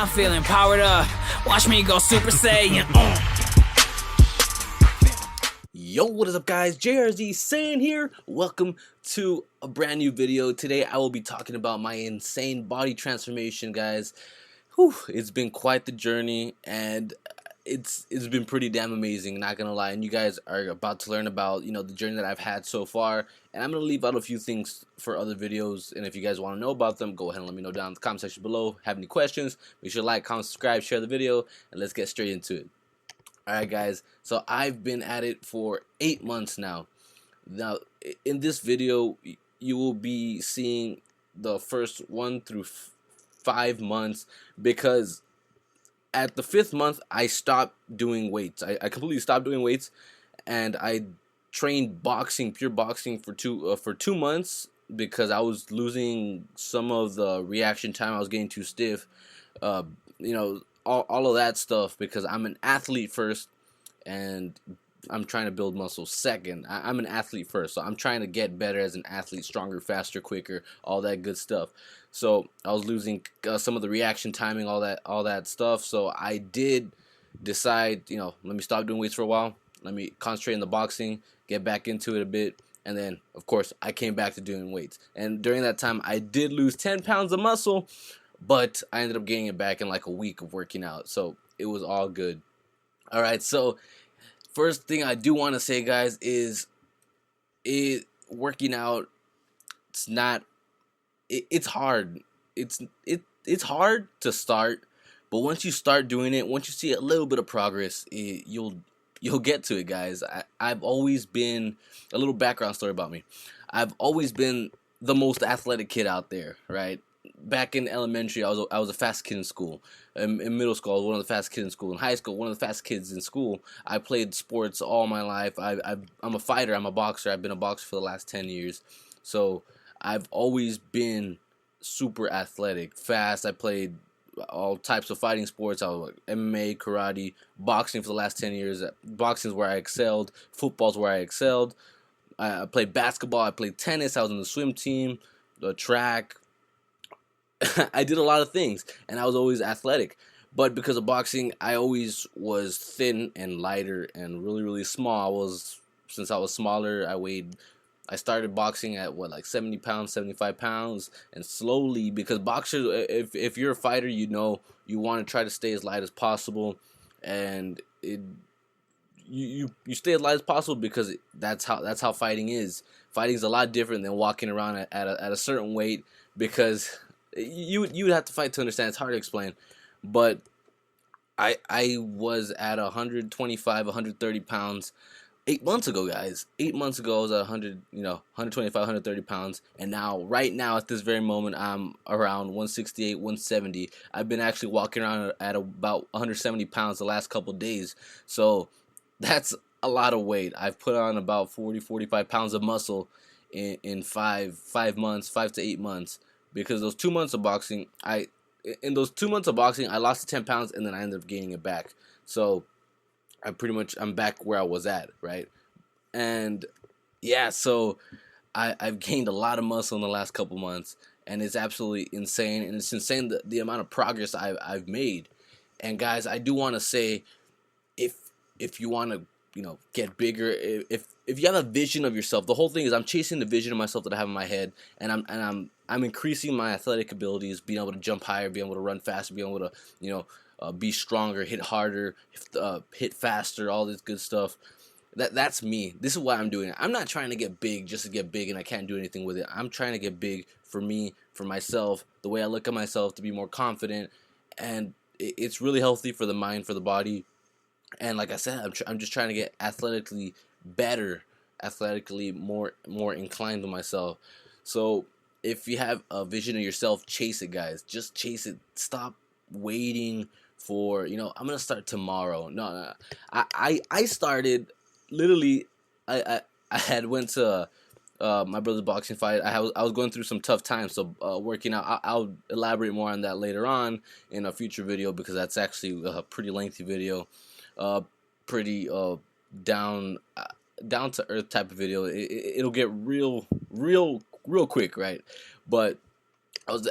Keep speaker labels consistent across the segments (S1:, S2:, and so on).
S1: I'm feeling powered up. Watch me go Super Saiyan.
S2: Yo, what is up, guys? JrzSaiyan here. Welcome to a brand new video. Today I will be talking about my insane body transformation, guys. Whew, it's been quite the journey, and it's been pretty damn amazing, not gonna lie. And you guys are about to learn about, the journey that I've had so far. And I'm gonna leave out a few things for other videos, and if you guys want to know about them, go ahead and let me know down in the comment section below. Have any questions, make sure to like, comment, subscribe, share the video, and let's get straight into it. Alright, guys, so I've been at it for 8 months now. Now in this video you will be seeing the first 1 through 5 months, because at the 5th month I stopped doing weights. I completely stopped doing weights, and I trained boxing, pure boxing, for 2 months, because I was losing some of the reaction time. I was getting too stiff, all of that stuff, because I'm an athlete first and I'm trying to build muscle second. I'm an athlete first, so I'm trying to get better as an athlete, stronger, faster, quicker, all that good stuff. So I was losing some of the reaction timing, all that stuff. So I did decide, let me stop doing weights for a while. Let me concentrate on the boxing, get back into it a bit, and then of course I came back to doing weights. And during that time I did lose 10 pounds of muscle, but I ended up gaining it back in like a week of working out, so it was all good. Alright, so first thing I do want to say, guys, is working out, it's hard. It's hard to start, but once you start doing it, once you see a little bit of progress, you'll get to it, guys. I've always been, a little background story about me, I've always been the most athletic kid out there, right? Back in elementary, I was a fast kid in school. In middle school, I was one of the fast kids in school. In high school, one of the fast kids in school. I played sports all my life. I'm a fighter. I'm a boxer. I've been a boxer for the last 10 years. So I've always been super athletic, fast. I played all types of fighting sports. I was like MMA, karate, boxing for the last 10 years. Boxing is where I excelled. Football is where I excelled. I played basketball. I played tennis. I was on the swim team, the track. I did a lot of things, and I was always athletic. But because of boxing, I always was thin and lighter and really, really small. Since I was smaller, I started boxing at like 70 pounds, 75 pounds, and slowly, because boxers, if you're a fighter, you want to try to stay as light as possible, and you stay as light as possible, because that's how fighting is. Fighting is a lot different than walking around at a certain weight, because you would have to fight to understand. It's hard to explain, but I was at 125, 130 pounds 8 months ago, guys. 8 months ago I was at 125, 130 pounds, and right now at this very moment I'm around 168, 170. I've been actually walking around at about 170 pounds the last couple days, so that's a lot of weight. I've put on about 40, 45 pounds of muscle in 5 months, 5 to 8 months. Because those 2 months of boxing, I lost 10 pounds, and then I ended up gaining it back. So I'm back where I was at, right? And yeah, so I've gained a lot of muscle in the last couple months, and it's absolutely insane. And it's insane the amount of progress I've made. And guys, I do want to say, if you want to get bigger, if you have a vision of yourself, the whole thing is I'm chasing the vision of myself that I have in my head, and I'm increasing my athletic abilities, being able to jump higher, being able to run faster, being able to be stronger, hit harder, hit faster, all this good stuff. That's me. This is why I'm doing it. I'm not trying to get big just to get big and I can't do anything with it. I'm trying to get big for me, for myself, the way I look at myself, to be more confident, and it's really healthy for the mind, for the body. And like I said, I'm just trying to get athletically better, athletically more inclined to myself. So if you have a vision of yourself, chase it, guys. Just chase it. Stop waiting for, I'm gonna start tomorrow. No. I started literally. I had went to my brother's boxing fight. I was going through some tough times, so working out. I'll elaborate more on that later on in a future video, because that's actually a pretty lengthy video. Pretty down to earth type of video. It'll get real quick, right? But I was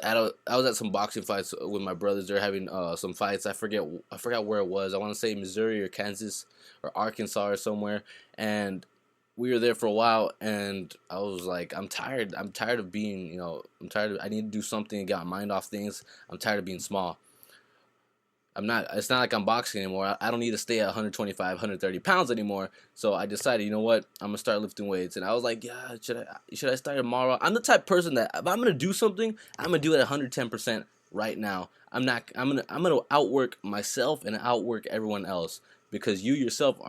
S2: at some boxing fights with my brothers. They're having some fights. I forgot where it was. I want to say Missouri or Kansas or Arkansas or somewhere. And we were there for a while. And I was like, I'm tired. I'm tired of being, I'm tired. I need to do something and get my mind off things. I'm tired of being small. I'm not. It's not like I'm boxing anymore. I don't need to stay at 125, 130 pounds anymore. So I decided, you know what? I'm gonna start lifting weights. And I was like, yeah, should I start tomorrow? I'm the type of person that if I'm gonna do something, I'm gonna do it at 110% right now. I'm gonna outwork myself and outwork everyone else because you yourself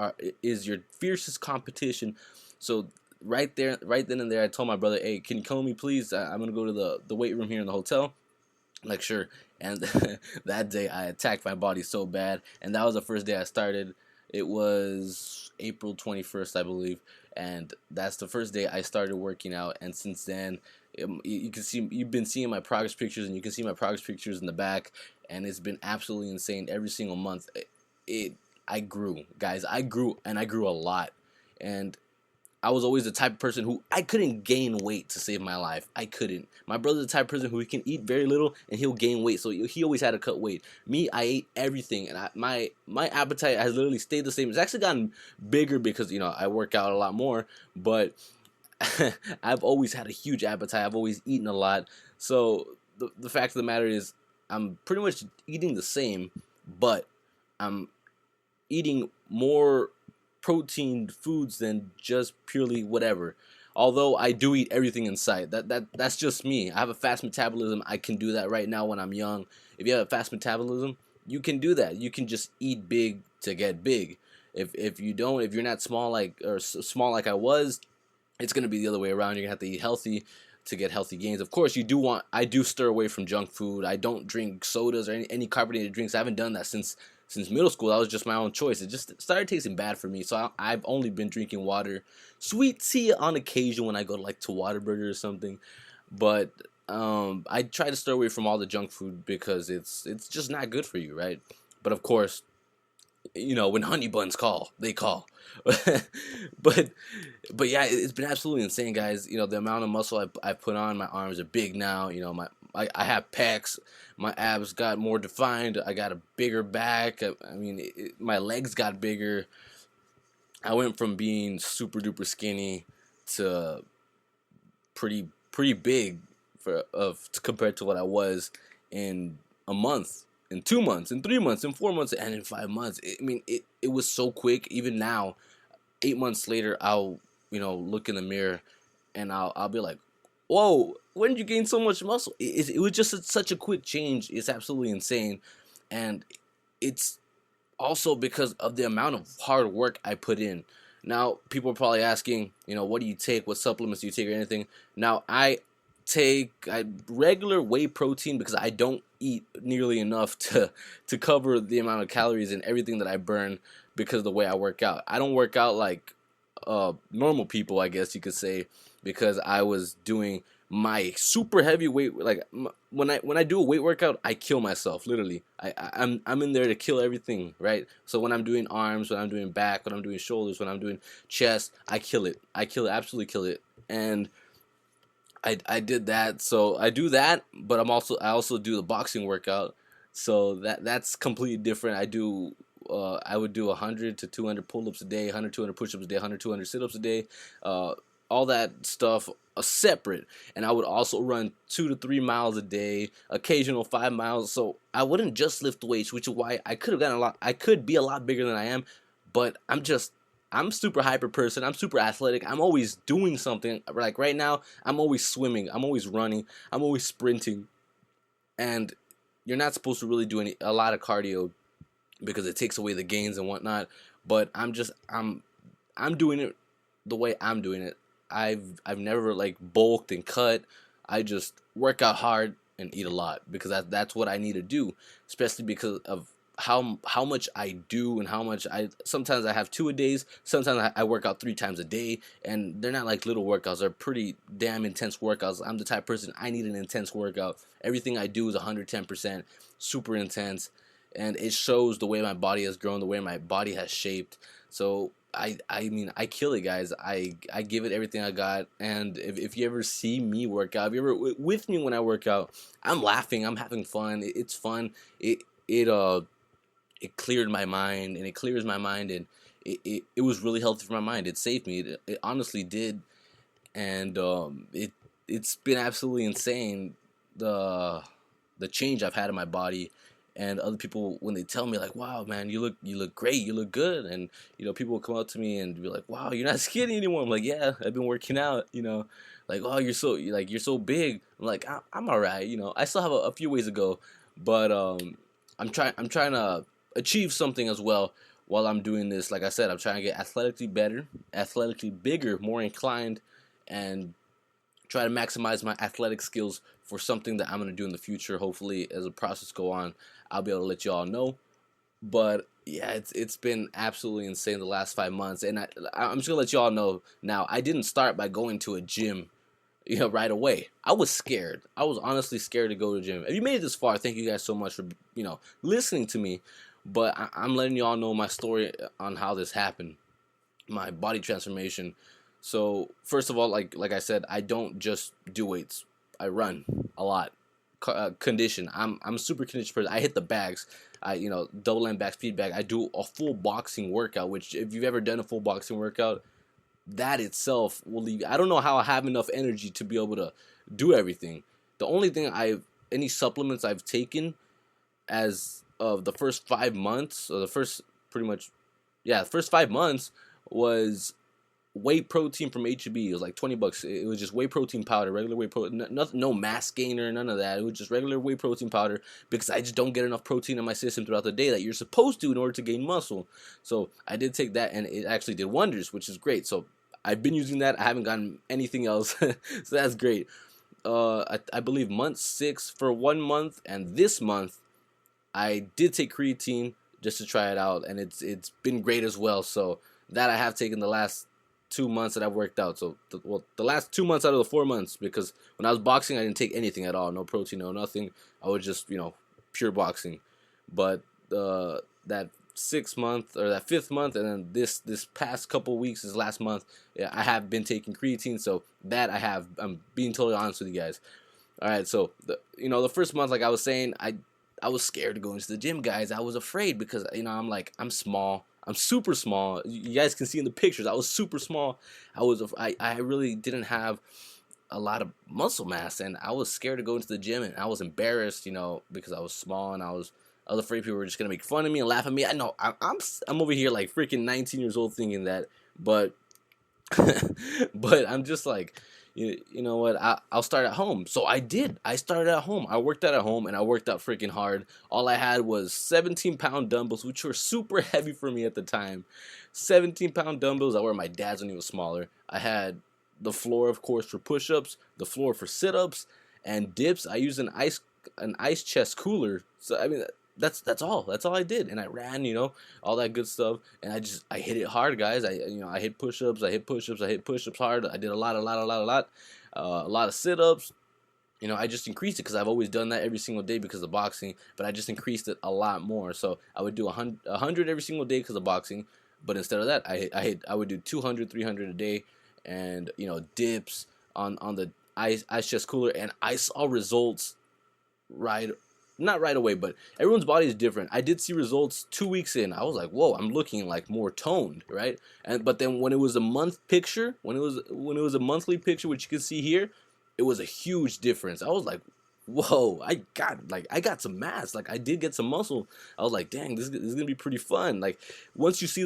S2: is your fiercest competition. So right there, right then and there, I told my brother, hey, can you come with me, please? I'm gonna go to the weight room here in the hotel. Like, sure. And that day I attacked my body so bad, and that was the first day I started. It was April 21st, I believe, and that's the first day I started working out. And since then, you can see, you've been seeing my progress pictures, and you can see my progress pictures in the back, and it's been absolutely insane every single month. I grew, guys. I grew, and I grew a lot. And I was always the type of person who I couldn't gain weight to save my life. I couldn't. My brother's the type of person who he can eat very little and he'll gain weight. So he always had to cut weight. Me, I ate everything, and my appetite has literally stayed the same. It's actually gotten bigger because I work out a lot more. But I've always had a huge appetite. I've always eaten a lot. So the fact of the matter is, I'm pretty much eating the same, but I'm eating more protein foods than just purely whatever. Although I do eat everything in sight. That's just me. I have a fast metabolism. I can do that right now when I'm young. If you have a fast metabolism, you can do that. You can just eat big to get big. If you don't, if you're not small like I was, it's gonna be the other way around. You're gonna have to eat healthy to get healthy gains. Of course, I do stir away from junk food. I don't drink sodas or any carbonated drinks. I haven't done that since middle school. That was just my own choice. It just started tasting bad for me. So I've only been drinking water, sweet tea on occasion when I go to Whataburger or something. But I try to stir away from all the junk food because it's just not good for you, right? But of course, when honey buns call, they call. but yeah, it's been absolutely insane, guys. The amount of muscle I put on, my arms are big now. I have pecs, my abs got more defined. I got a bigger back. I mean, my legs got bigger. I went from being super duper skinny to pretty big compared to what I was in a month, in 2 months, in 3 months, in 4 months, and in 5 months. It was so quick. Even now, 8 months later, I'll look in the mirror and I'll be like, whoa, when did you gain so much muscle? It was just such a quick change. It's absolutely insane. And it's also because of the amount of hard work I put in. Now, people are probably asking, what do you take? What supplements do you take or anything? Now, I take regular whey protein because I don't eat nearly enough to cover the amount of calories and everything that I burn because of the way I work out. I don't work out like normal people, I guess you could say, because I was doing my super heavy weight. Like when I do a weight workout, I kill myself literally. I'm in there to kill everything, right? So when I'm doing arms, when I'm doing back, when I'm doing shoulders, when I'm doing chest, I kill it, absolutely kill it. And I did that, so I do that, but I also do the boxing workout, so that's completely different. I would do 100 to 200 pull-ups a day, 100 200 push-ups a day, 100 200 sit-ups a day, all that stuff separate. And I would also run 2 to 3 miles a day, occasional 5 miles. So I wouldn't just lift weights, which is why I could have gotten a lot. I could be a lot bigger than I am, but I'm super hyper person. I'm super athletic. I'm always doing something. Like right now, I'm always swimming. I'm always running. I'm always sprinting. And you're not supposed to really do a lot of cardio because it takes away the gains and whatnot. But I'm doing it the way I'm doing it. I've never bulked and cut. I just work out hard and eat a lot because that's what I need to do, especially because of how much I do and how much sometimes I have 2 a days, sometimes I work out 3 times a day, and they're not like little workouts, they're pretty damn intense workouts. I'm the type of person, I need an intense workout. Everything I do is 110%, super intense, and it shows the way my body has grown, the way my body has shaped. So I mean, I kill it, guys. I give it everything I got. And if you ever see me work out, if you're ever with me when I work out, I'm laughing, I'm having fun. It's fun. It cleared my mind, and it clears my mind, and it was really healthy for my mind. It saved me. It honestly did. And it's been absolutely insane, the change I've had in my body. And other people, when they tell me like, wow man, you look great, you look good. And people will come up to me and be like, wow, you're not skinny anymore. I'm like, yeah, I've been working out. Like, oh, you're so big. I'm like, I'm all right. I still have a few ways to go, but I'm trying to achieve something as well while I'm doing this. Like I said, I'm trying to get athletically better, athletically bigger, more inclined, and try to maximize my athletic skills for something that I'm going to do in the future. Hopefully, as the process go on, I'll be able to let you all know. But yeah, it's been absolutely insane the last 5 months, and I'm just gonna let you all know now. I didn't start by going to a gym, right away. I was scared. I was honestly scared to go to the gym. If you made it this far, thank you guys so much for listening to me. But I'm letting you all know my story on how this happened, my body transformation. So first of all, like I said, I don't just do weights. I run a lot. Condition. I'm a super conditioned person. I hit the bags. Double end back, speed bag. I do a full boxing workout, which if you've ever done a full boxing workout, that itself will leave. I don't know how I have enough energy to be able to do everything. The only thing any supplements I've taken as of the first 5 months, or the first first 5 months was whey protein from H-E-B. It was like $20. It was just whey protein powder, regular whey protein, no mass gainer, none of that. It was just regular whey protein powder, because I just don't get enough protein in my system throughout the day that you're supposed to in order to gain muscle. So I did take that, and it actually did wonders, which is great. So I've been using that. I haven't gotten anything else, so that's great. I believe month 6 for 1 month, and this month I did take creatine just to try it out, and it's been great as well. So that I have taken the last 2 months that I've worked out. So the last 2 months out of the 4 months, because when I was boxing, I didn't take anything at all, no protein, no nothing. I was just pure boxing. But that 6th month, or that 5th month, and then this past couple weeks, this last month, yeah, I have been taking creatine. So that I'm being totally honest with you guys. All right, so the first month, like I was saying, I was scared to go into the gym, guys. I was afraid because I'm small. I'm super small. You guys can see in the pictures, I was super small. I really didn't have a lot of muscle mass, and I was scared to go into the gym, and I was embarrassed, because I was small, and I was afraid people were just gonna make fun of me and laugh at me. I know I'm over here like freaking 19 years old thinking that, but but I'm just like, you know what, I'll start at home. So I did. I started at home. I worked out at home, and I worked out freaking hard. All I had was 17-pound dumbbells, which were super heavy for me at the time. 17-pound dumbbells. I wore my dad's when he was smaller. I had the floor, of course, for push-ups, the floor for sit-ups, and dips. I used an ice chest cooler. So I mean, that's all I did. And I ran, all that good stuff, and I hit it hard, guys. I hit push-ups, I hit push-ups hard. I did a lot of sit-ups. I just increased it because I've always done that every single day because of boxing, but I just increased it a lot more. So I would do 100 every single day because of boxing, but instead of that, I would do 200, 300 a day, and dips on the ice chest cooler, and I saw results not right away, but everyone's body is different. I did see results 2 weeks in. I was like, whoa, I'm looking like more toned, right? But then when it was a month picture, when it was a monthly picture, which you can see here, it was a huge difference. I was like, whoa, I got some mass. Like, I did get some muscle. I was like, dang, this is gonna be pretty fun. Like, once you see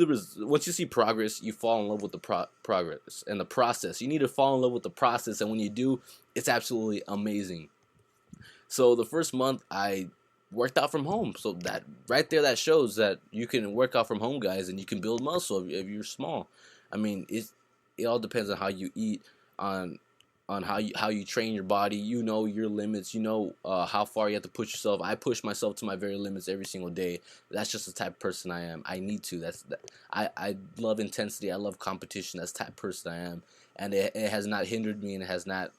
S2: progress, you fall in love with the progress and the process. You need to fall in love with the process, and when you do, it's absolutely amazing. So the first month I worked out from home. So that right there, that shows that you can work out from home, guys, and you can build muscle if you're small. I mean, it all depends on how you eat, on how you train your body. Your limits. How far you have to push yourself. I push myself to my very limits every single day. That's just the type of person I am. I need to. I love intensity. I love competition. That's the type of person I am, and it has not hindered me, and it has not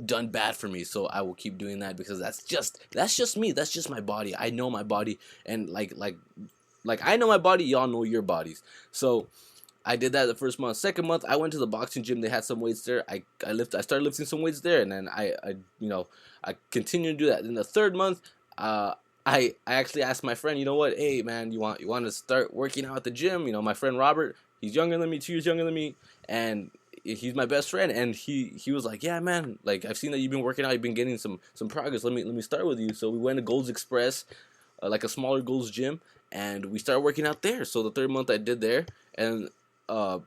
S2: done bad for me. So I will keep doing that because that's just me. That's just my body. I know my body, and like I know my body, y'all know your bodies. So I did that the first month. Second month, I went to the boxing gym. They had some weights there. I started lifting some weights there, and then I continued to do that. Then the third month, I actually asked my friend, you know what, hey man, you want to start working out at the gym? You know, my friend Robert, he's younger than me, 2 years younger than me, and he's my best friend. And he was like, yeah man, like I've seen that you've been working out, you've been getting some progress. Let me start with you. So we went to Gold's Express, like a smaller Gold's gym, and we started working out there. So the third month I did there, and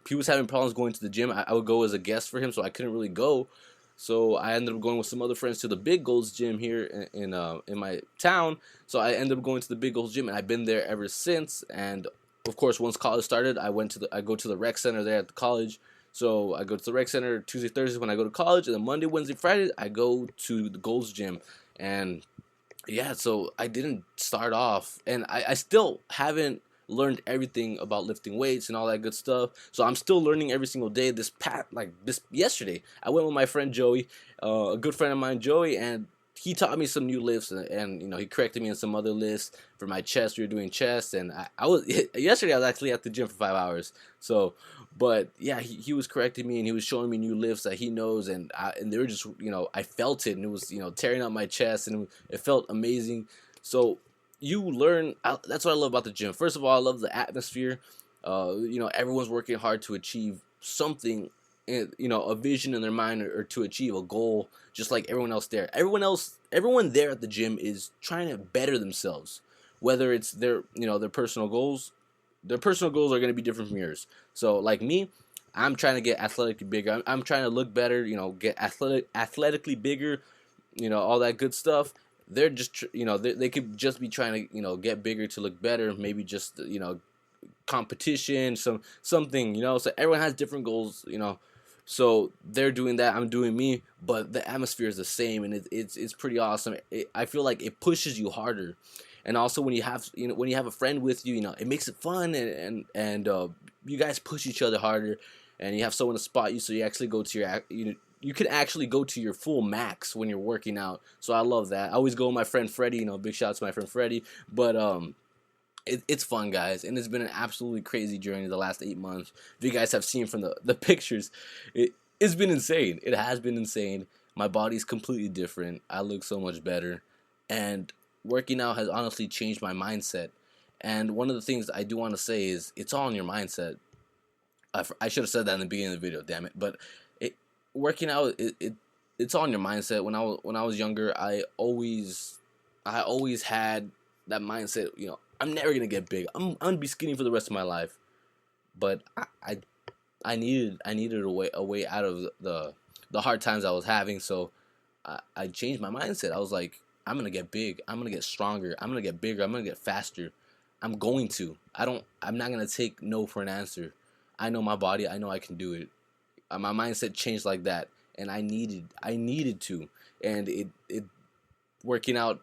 S2: he was having problems going to the gym. I would go as a guest for him, so I couldn't really go. So I ended up going with some other friends to the Big Gold's gym here in my town. So I ended up going to the Big Gold's gym, and I've been there ever since. And of course, once college started, I go to the rec center there at the college. So I go to the rec center Tuesday, Thursdays when I go to college, and then Monday, Wednesday, Friday I go to the Gold's gym. And yeah, so I didn't start off, and I still haven't learned everything about lifting weights and all that good stuff. So I'm still learning every single day. This yesterday, I went with my friend Joey, a good friend of mine, Joey, and he taught me some new lifts, and you know, he corrected me in some other lifts for my chest. We were doing chest, and I was yesterday I was actually at the gym for 5 hours. So, but yeah, he was correcting me, and he was showing me new lifts that he knows, and they were just, you know, I felt it, and it was, you know, tearing up my chest, and it felt amazing. So you learn. That's what I love about the gym. First of all, I love the atmosphere. You know, everyone's working hard to achieve something, you know, a vision in their mind, or to achieve a goal, just like everyone else there. Everyone there at the gym is trying to better themselves, whether it's their, you know, their personal goals. Their personal goals are going to be different from yours. So like me, I'm trying to get athletically bigger. I'm trying to look better, you know, get athletically bigger, you know, all that good stuff. They're just, you know, they could just be trying to, you know, get bigger to look better. Maybe just, you know, competition, something, you know. So everyone has different goals, you know. So they're doing that, I'm doing me, but the atmosphere is the same, and it's pretty awesome. I feel like it pushes you harder, and also when you have, you know, when you have a friend with you, you know, it makes it fun, and you guys push each other harder, and you have someone to spot you, so you actually go to your, you can actually go to your full max when you're working out. So I love that. I always go with my friend Freddie, you know, big shout out to my friend Freddie, but it's fun, guys, and it's been an absolutely crazy journey the last 8 months. If you guys have seen from the pictures, it's been insane. It has been insane. My body's completely different. I look so much better, and working out has honestly changed my mindset. And one of the things I do want to say is it's all in your mindset. I should have said that in the beginning of the video, damn it. But working out, it's all in your mindset. When I was younger, I always had that mindset. You know, I'm never gonna get big. I'm gonna be skinny for the rest of my life. But I needed a way out of the hard times I was having. So I changed my mindset. I was like, I'm gonna get big. I'm gonna get stronger. I'm gonna get bigger. I'm gonna get faster. I'm going to. I'm not gonna take no for an answer. I know my body. I know I can do it. My mindset changed like that, and I needed to. And it working out,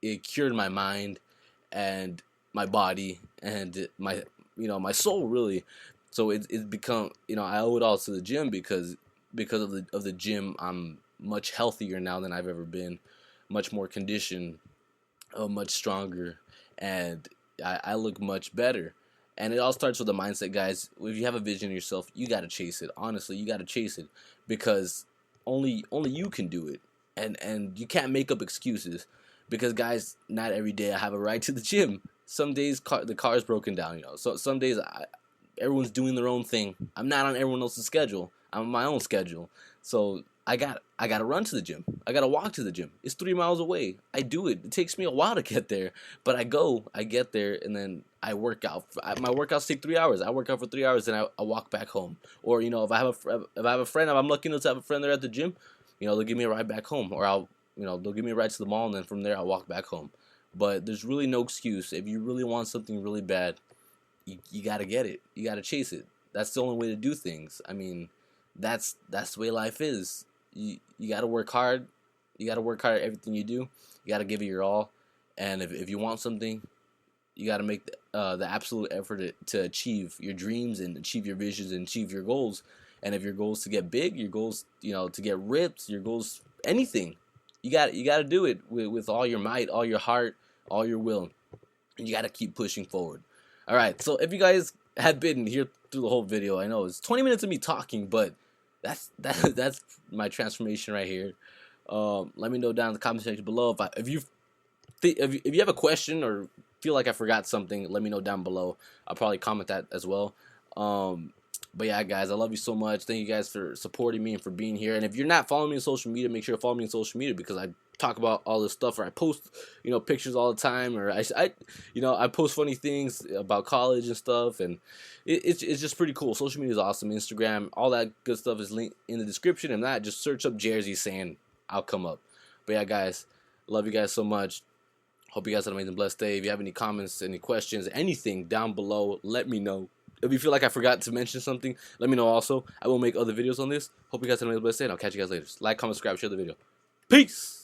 S2: it cured my mind and my body and my, you know, my soul, really. So it's become, you know, I owe it all to the gym, because of the gym, I'm much healthier now than I've ever been, much more conditioned, much stronger, and I look much better. And it all starts with the mindset, guys. If you have a vision of yourself, you gotta chase it. Honestly, you gotta chase it, because only you can do it, and you can't make up excuses. Because guys, not every day I have a ride to the gym. Some days the car is broken down, you know. So some days everyone's doing their own thing. I'm not on everyone else's schedule. I'm on my own schedule. So I gotta run to the gym. I gotta walk to the gym. It's 3 miles away. I do it. It takes me a while to get there, but I get there, and then I work out. My workouts take 3 hours. I work out for 3 hours, and I walk back home. Or, you know, if I have a friend, if I'm lucky enough to have a friend there at the gym, you know, they'll give me a ride back home, or they'll give me a ride to the mall, and then from there I'll walk back home. But there's really no excuse. If you really want something really bad, you gotta get it. You gotta chase it. That's the only way to do things. I mean, that's the way life is. You gotta work hard. You gotta work hard at everything you do. You gotta give it your all. And if you want something, you gotta make the absolute effort to achieve your dreams and achieve your visions and achieve your goals. And if your goal is to get big, your goals, you know, to get ripped, your goals, anything, you gotta do it with all your might, all your heart, all your will. And you gotta keep pushing forward. All right. So if you guys have been here through the whole video. I know it's 20 minutes of me talking, but that's my transformation right here. Let me know down in the comment section below if you have a question or feel like I forgot something. Let me know down below. I'll probably comment that as well. But yeah, guys, I love you so much. Thank you guys for supporting me and for being here. And if you're not following me on social media, make sure to follow me on social media, because I talk about all this stuff, or I post, pictures all the time, or I post funny things about college and stuff, and it's just pretty cool. Social media is awesome. Instagram, all that good stuff is linked in the description. And that, just search up JrzSaiyan, I'll come up. But yeah, guys, love you guys so much. Hope you guys have an amazing, blessed day. If you have any comments, any questions, anything down below, let me know. If you feel like I forgot to mention something, let me know also. I will make other videos on this. Hope you guys have an amazing, blessed day, and I'll catch you guys later. Like, comment, subscribe, share the video. Peace!